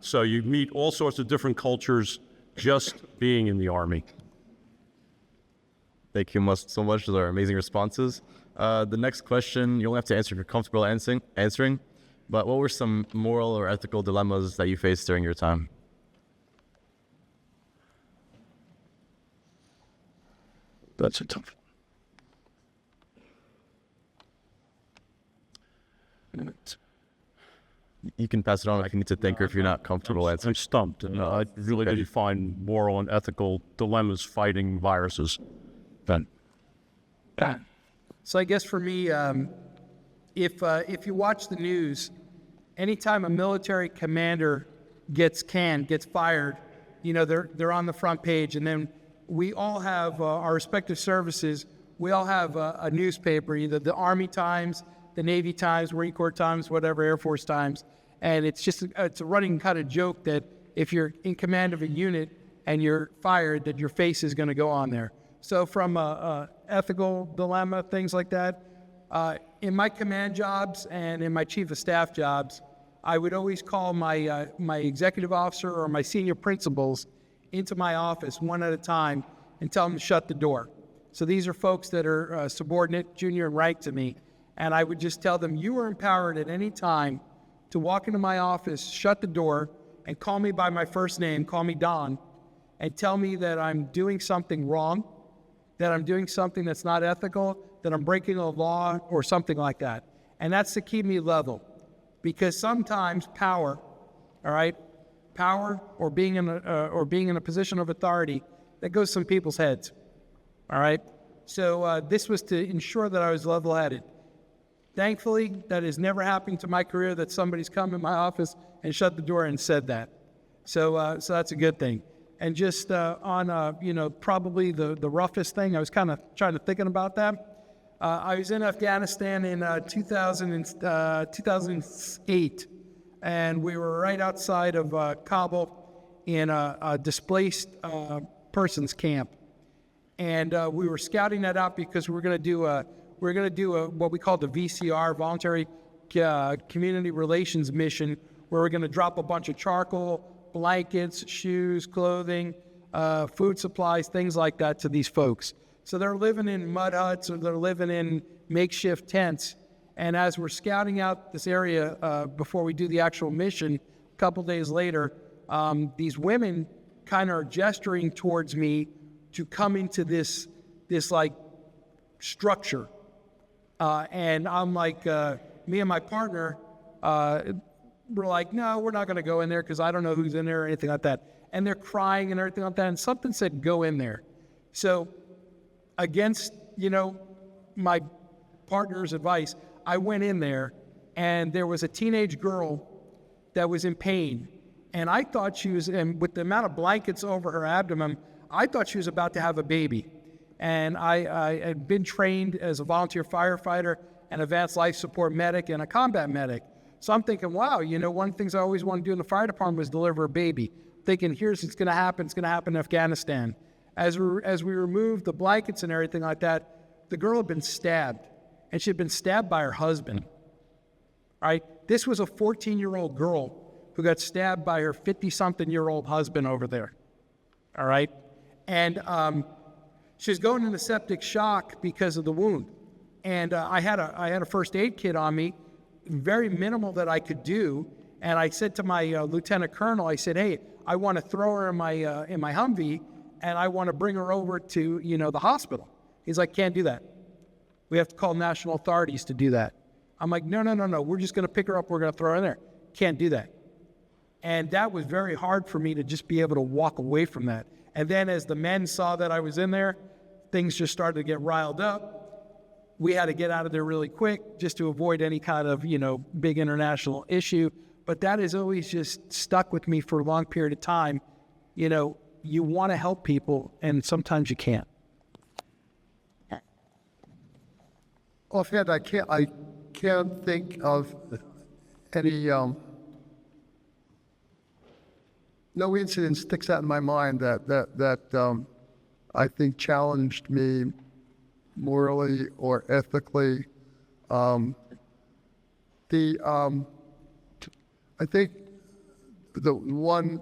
so you meet all sorts of different cultures just being in the Army. Thank you so much for our amazing responses. The next question, you only have to answer if you're comfortable answering, but what were some moral or ethical dilemmas that you faced during your time? That's a tough one. You can pass it on if you need to think or if you're not comfortable answering. I'm stumped. I really didn't find moral and ethical dilemmas fighting viruses. Ben. So I guess for me, if you watch the news, anytime a military commander gets fired, you know, they're on the front page, and then we all have our respective services. We all have a newspaper, either the Army Times, the Navy Times, Marine Corps Times, whatever, Air Force Times, and it's a running kind of joke that if you're in command of a unit and you're fired, that your face is going to go on there. So from a ethical dilemma, things like that, in my command jobs and in my chief of staff jobs, I would always call my executive officer or my senior principals into my office one at a time and tell them to shut the door. So these are folks that are subordinate, junior in rank to me, and I would just tell them, you are empowered at any time to walk into my office, shut the door, and call me by my first name, call me Don, and tell me that I'm doing something wrong, that I'm doing something that's not ethical, that I'm breaking a law or something like that. And that's to keep me level. Because sometimes power, all right, power or being in a position of authority, that goes to some people's heads, all right? So this was to ensure that I was level-headed. Thankfully, that has never happened to my career, that somebody's come in my office and shut the door and said that. So that's a good thing. And just on, probably the roughest thing, I was kind of trying to thinking about that. I was in Afghanistan in 2008, and we were right outside of Kabul in a displaced persons camp. And we were scouting that out because we were going to do what we call the VCR, Voluntary Community Relations Mission, where we're going to drop a bunch of charcoal, blankets, shoes, clothing, food supplies, things like that to these folks. So they're living in mud huts or they're living in makeshift tents. And as we're scouting out this area before we do the actual mission, a couple days later, these women kind of are gesturing towards me to come into this like structure. And I'm like, me and my partner, we're like, no, we're not going to go in there because I don't know who's in there or anything like that. And they're crying and everything like that. And something said, go in there. So against, my partner's advice, I went in there, and there was a teenage girl that was in pain. And I thought she was, and with the amount of blankets over her abdomen, I thought she was about to have a baby. And I had been trained as a volunteer firefighter, an advanced life support medic, and a combat medic. So I'm thinking, wow, one of the things I always wanted to do in the fire department was deliver a baby. Thinking, here's what's going to happen. It's going to happen in Afghanistan. As we removed the blankets and everything like that, the girl had been stabbed, and she had been stabbed by her husband. All right? This was a 14-year-old girl who got stabbed by her 50-something-year-old husband over there. All right? And She was going into septic shock because of the wound. And I had a first aid kit on me, very minimal that I could do. And I said to my lieutenant colonel, I said, hey, I want to throw her in my Humvee, and I want to bring her over to, the hospital. He's like, can't do that. We have to call national authorities to do that. I'm like, no. We're just going to pick her up. We're going to throw her in there. Can't do that. And that was very hard for me to just be able to walk away from that. And then as the men saw that I was in there, things just started to get riled up. We had to get out of there really quick just to avoid any kind of, big international issue. But that has always just stuck with me for a long period of time. You want to help people, and sometimes you can't. Offhand, I can't think of any, no incident sticks out in my mind that I think challenged me morally or ethically. I think the one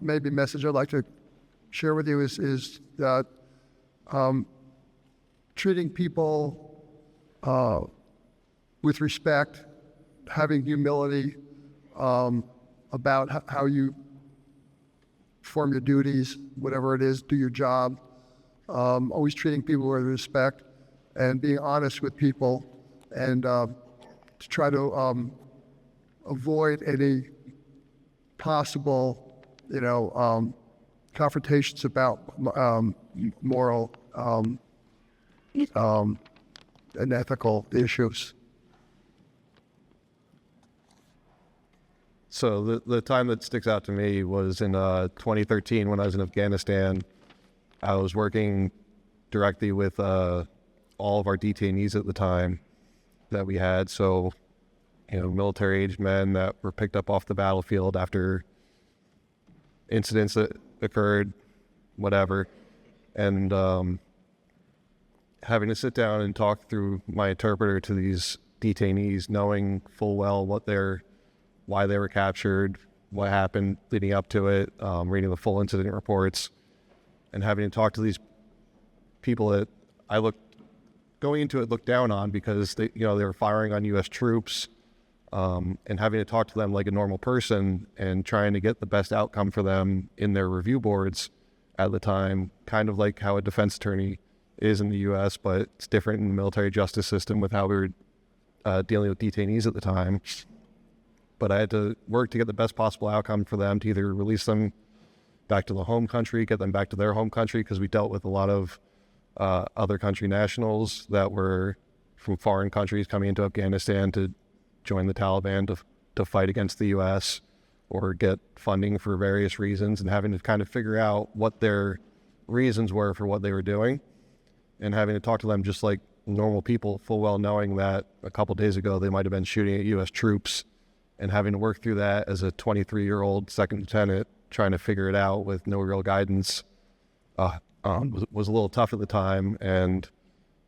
maybe message I'd like to share with you is that treating people with respect, having humility about how you perform your duties, whatever it is, do your job, always treating people with respect and being honest with people, and to try to avoid any possible, confrontations about moral and ethical issues. So the time that sticks out to me was in 2013 when I was in Afghanistan. I was working directly with all of our detainees at the time that we had. So, military-aged men that were picked up off the battlefield after incidents that occurred, whatever. And having to sit down and talk through my interpreter to these detainees, knowing full well why they were captured, what happened leading up to it, reading the full incident reports, and having to talk to these people that I going into it looked down on because they were firing on U.S. troops, and having to talk to them like a normal person and trying to get the best outcome for them in their review boards at the time, kind of like how a defense attorney is in the U.S., but it's different in the military justice system with how we were dealing with detainees at the time. But I had to work to get the best possible outcome for them, to either release them back to the home country, get them back to their home country, because we dealt with a lot of other country nationals that were from foreign countries coming into Afghanistan to join the Taliban to fight against the U.S. or get funding for various reasons, and having to kind of figure out what their reasons were for what they were doing, and having to talk to them just like normal people, full well knowing that a couple days ago they might have been shooting at U.S. troops, and having to work through that as a 23-year-old second lieutenant, trying to figure it out with no real guidance, was a little tough at the time, and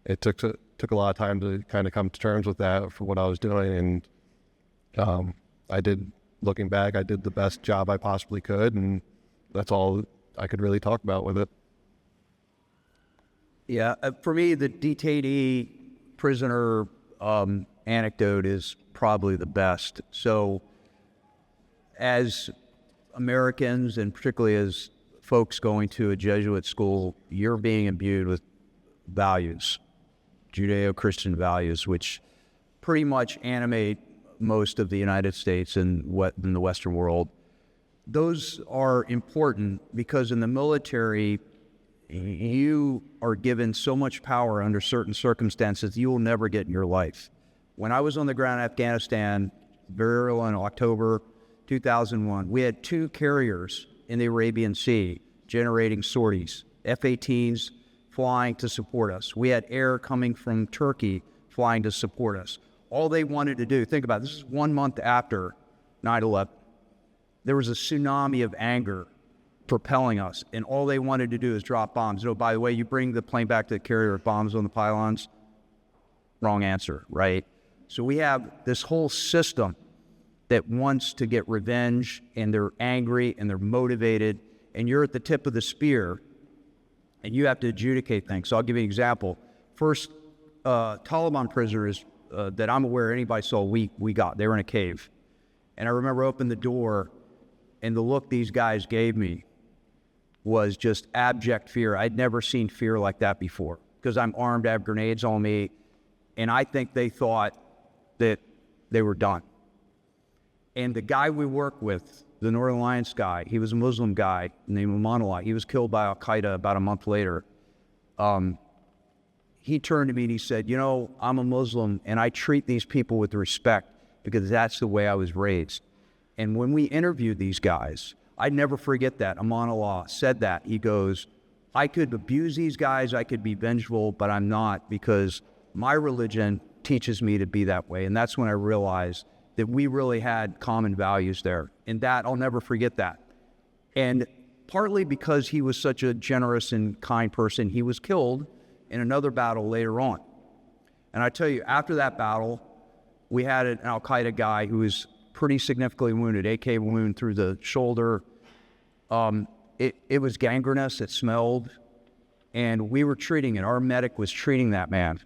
it took a lot of time to kind of come to terms with that for what I was doing. And looking back, I did the best job I possibly could, and that's all I could really talk about with it. Yeah, for me, the detainee prisoner anecdote is probably the best. So as Americans, and particularly as folks going to a Jesuit school, you're being imbued with values, Judeo-Christian values, which pretty much animate most of the United States and in the Western world. Those are important because in the military, you are given so much power under certain circumstances you will never get in your life. When I was on the ground in Afghanistan, very early in October 2001, we had 2 carriers in the Arabian Sea generating sorties, F-18s flying to support us. We had air coming from Turkey flying to support us. All they wanted to do, think about it, this is 1 month after 9/11. There was a tsunami of anger propelling us, and all they wanted to do is drop bombs. By the way, you bring the plane back to the carrier with bombs on the pylons? Wrong answer, right? So we have this whole system that wants to get revenge, and they're angry and they're motivated, and you're at the tip of the spear, and you have to adjudicate things. So I'll give you an example. First, Taliban prisoners that I'm aware anybody saw, we got. They were in a cave. And I remember opening the door, and the look these guys gave me was just abject fear. I'd never seen fear like that before, because I'm armed, I have grenades on me, and I think they thought that they were done. And the guy we work with, the Northern Alliance guy, he was a Muslim guy named Manullah. He was killed by Al-Qaeda about a month later. He turned to me and he said, you know, I'm a Muslim and I treat these people with respect because that's the way I was raised. And when we interviewed these guys, I'd never forget that. Amanullah said that. He goes, I could abuse these guys, I could be vengeful, but I'm not, because my religion teaches me to be that way. And that's when I realized that we really had common values there. And that, I'll never forget that. And partly because he was such a generous and kind person, he was killed in another battle later on. And I tell you, after that battle, we had an Al-Qaeda guy who was pretty significantly wounded, AK wound through the shoulder. It was gangrenous, it smelled, and we were treating it. Our medic was treating that man.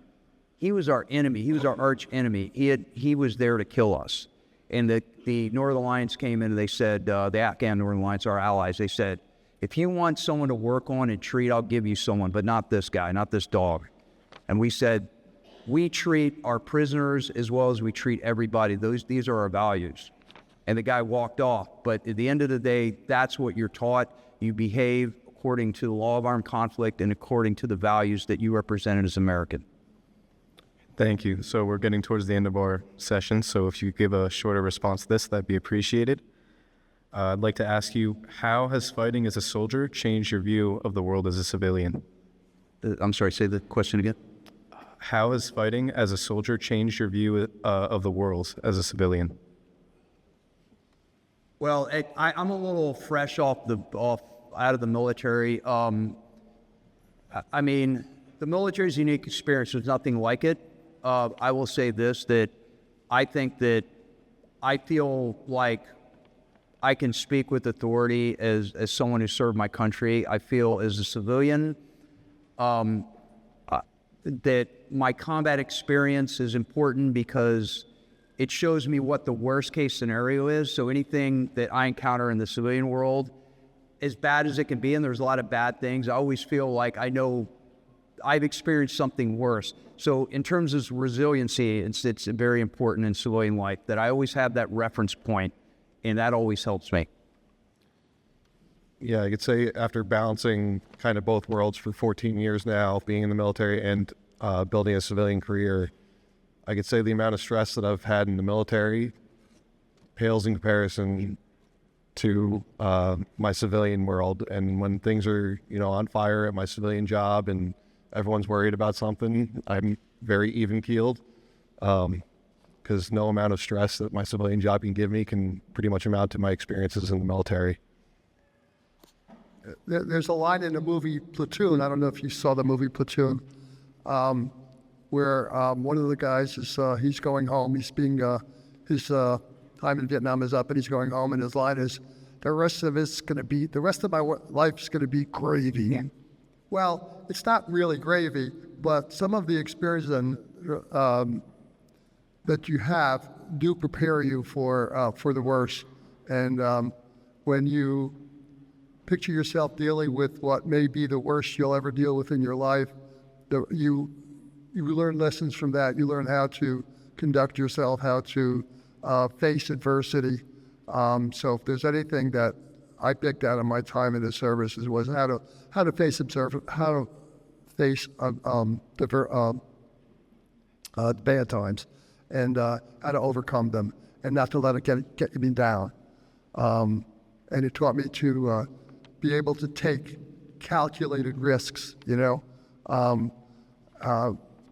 He was our enemy. He was our arch enemy. He was there to kill us. And the Northern Alliance came in and they said, the Afghan Northern Alliance, our allies, they said, if you want someone to work on and treat, I'll give you someone, but not this guy, not this dog. And we said, we treat our prisoners as well as we treat everybody. These are our values. And the guy walked off. But at the end of the day, that's what you're taught. You behave according to the law of armed conflict and according to the values that you represented as American. Thank you. So we're getting towards the end of our session. So if you give a shorter response to this, that'd be appreciated. I'd like to ask you, how has fighting as a soldier changed your view of the world as a civilian? I'm sorry, say the question again. How has fighting as a soldier changed your view of the world as a civilian? Well, I'm a little fresh out of the military. I mean, the military's unique experience. There's nothing like it. I will say this, that I think that I feel like I can speak with authority as someone who served my country. I feel as a civilian that my combat experience is important because it shows me what the worst case scenario is. So anything that I encounter in the civilian world, as bad as it can be, and there's a lot of bad things, I always feel like I know I've experienced something worse. So in terms of resiliency, it's very important in civilian life that I always have that reference point, and that always helps me. Yeah, I could say after balancing kind of both worlds for 14 years now, being in the military and building a civilian career, I could say the amount of stress that I've had in the military pales in comparison to my civilian world. And when things are, on fire at my civilian job and everyone's worried about something, I'm very even-keeled because no amount of stress that my civilian job can give me can pretty much amount to my experiences in the military. There's a line in the movie Platoon. I don't know if you saw the movie Platoon, where one of the guys is he's going home. He's being his time in Vietnam is up, and he's going home. And his line is, "The rest of my life is going to be gravy." Yeah. Well, it's not really gravy, but some of the experiences that you have do prepare you for the worst. And when you picture yourself dealing with what may be the worst you'll ever deal with in your life, you learn lessons from that. You learn how to conduct yourself, how to face adversity. So if there's anything that I picked out of my time in the services was how to face bad times, and how to overcome them, and not to let it get me down. And it taught me to be able to take calculated risks.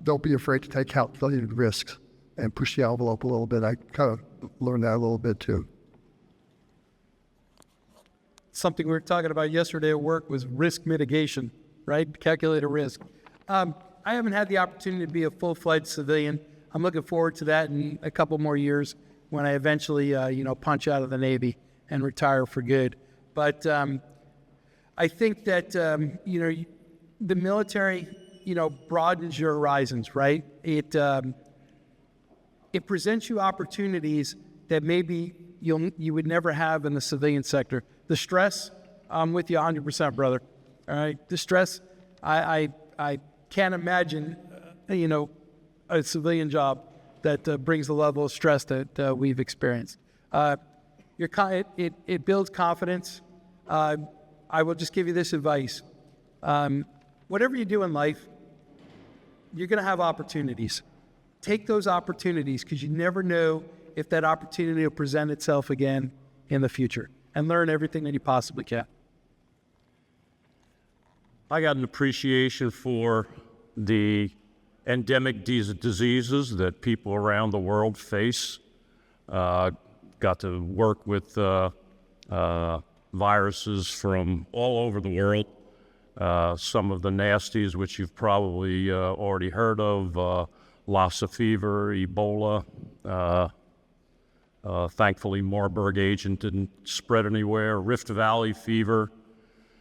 Don't be afraid to take calculated risks and push the envelope a little bit. I kind of learned that a little bit too. Something we were talking about yesterday at work was risk mitigation, right? Calculated risk. I haven't had the opportunity to be a full-fledged civilian. I'm looking forward to that in a couple more years when I eventually, punch out of the Navy and retire for good. But I think that, the military, broadens your horizons, right? It presents you opportunities that maybe you would never have in the civilian sector. The stress, I'm with you 100%, brother. All right, the stress, I can't imagine, a civilian job that brings the level of stress that we've experienced. It builds confidence. I will just give you this advice. Whatever you do in life, you're going to have opportunities. Take those opportunities because you never know if that opportunity will present itself again in the future, and learn everything that you possibly can. I got an appreciation for the endemic diseases that people around the world face. Got to work with viruses from all over the world. Some of the nasties, which you've probably already heard of, Lassa fever, Ebola. Thankfully, Marburg agent didn't spread anywhere. Rift Valley fever.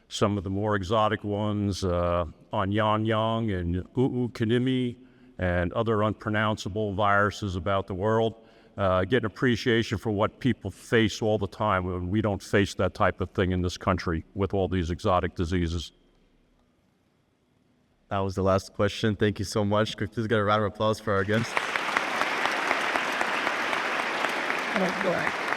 Some of the more exotic ones, Anyanyang and U'ukanimi, and other unpronounceable viruses about the world. Get an appreciation for what people face all the time when we don't face that type of thing in this country with all these exotic diseases. That was the last question. Thank you so much. Could please get a round of applause for our guest? Go ahead.